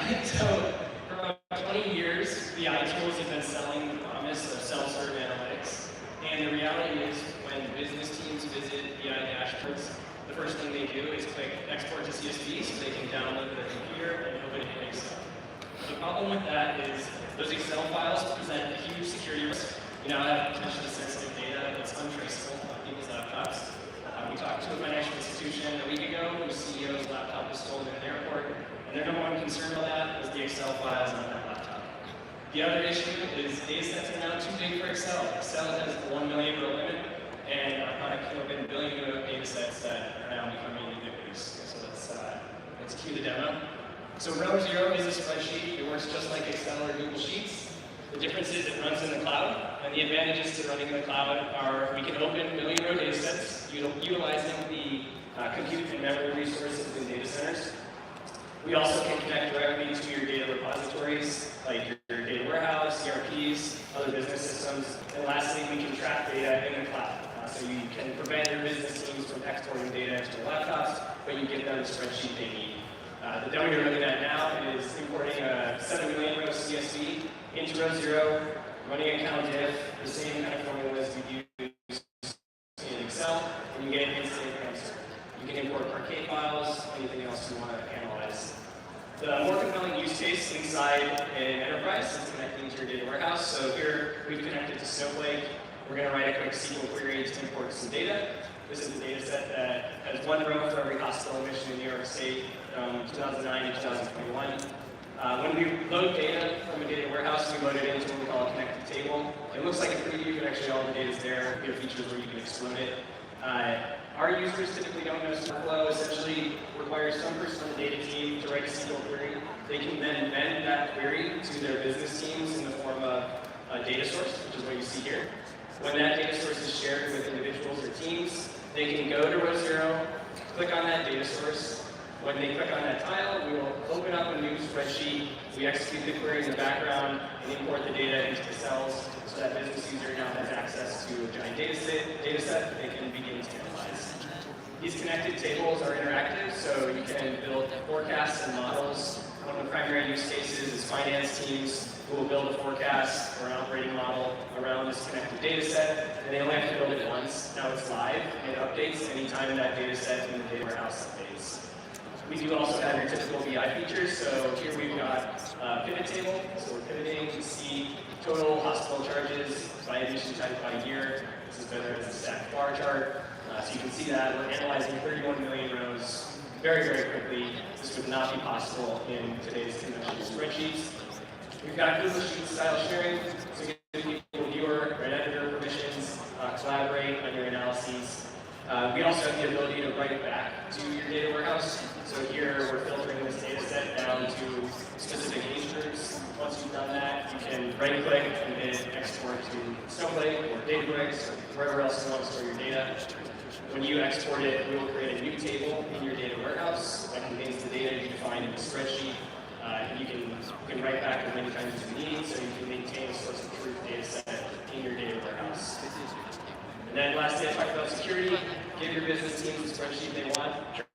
So for about 20 years, BI tools have been selling the promise of self-serve analytics. And the reality is, when business teams visit BI dashboards, the first thing they do is click export to CSV so they can download to their computer and open it in Excel. The problem with that is those Excel files present a huge security risk. You now have potentially sensitive data that's untraceable on people's laptops. We talked to a financial institution a week ago whose CEO's laptop was stolen in an airport, and their number one concern about that was the Excel files on that laptop. The other issue is data sets are now too big for Excel. Excel has the 1 million row limit, and our product can open billion row data sets that are now becoming ubiquitous. So let's cue the demo. So RowZero is a spreadsheet. It works just like Excel or Google Sheets. The difference is it runs in the cloud, and the advantages to running in the cloud are we can open million row data sets utilizing the compute and memory resources in data centers. We also can connect directly to your data repositories, like your data warehouse, ERPs, other business systems. And lastly, we can track data in the cloud. So you can prevent your business teams from exporting data to their laptops, but you get them the spreadsheet they need. The demo you're looking at now is importing a 7 million row CSV into RowZero, running a count diff, the same kind of formulas we use in Excel, and you get an instant answer. You can import parquet files, anything else you want to analyze. The more compelling use case inside an enterprise is connecting to your data warehouse. So here we've connected to Snowflake. We're going to write a quick SQL query to import some data. This is a data set that has one row for every hospital admission in New York State from 2009 to 2021. When we load data from a data warehouse, we load it into what we call a connected table. It looks like a preview, but actually all the data is there. We have features where you can explode it. Our users typically don't know workflow. Essentially requires some person on the data team to write a SQL query. They can then embed that query to their business teams in the form of a data source, which is what you see here. When that data source is shared with individuals or teams, they can go to RowZero, click on that data source. When they click on that tile, we will open up a new spreadsheet. We execute the query in the background and import the data into the cells so that business user now has access to a giant data set that they can begin to analyze. These connected tables are interactive, so you can build forecasts and models. One of the primary use cases is finance teams who will build a forecast or an operating model around this connected data set, and they only have to build it once. Now it's live, and it updates anytime that data set in the data warehouse updates. We do also have your typical BI features, so here we've got a pivot table, so we're pivoting to see total hospital charges by admission type by year. This is better as a stacked bar chart. So you can see that we're analyzing 31 million rows very, very quickly. This would not be possible in today's conventional spreadsheets. We've got Google Sheets style sharing, so you can give people viewer or editor permissions, collaborate on your analyses. We also have the ability to write it back to your data warehouse. So here we're filtering this data set down to specific age groups. Once you've done that, you can right-click and hit export to Snowflake or Databricks or wherever else you want to store your data. When you export it, we will create a new table in your data warehouse that contains the data you defined in the spreadsheet. You can write back as many times as you need, so you can maintain a source of truth data set in your data warehouse. And then lastly, I talked about security. Give your business teams the spreadsheet they want.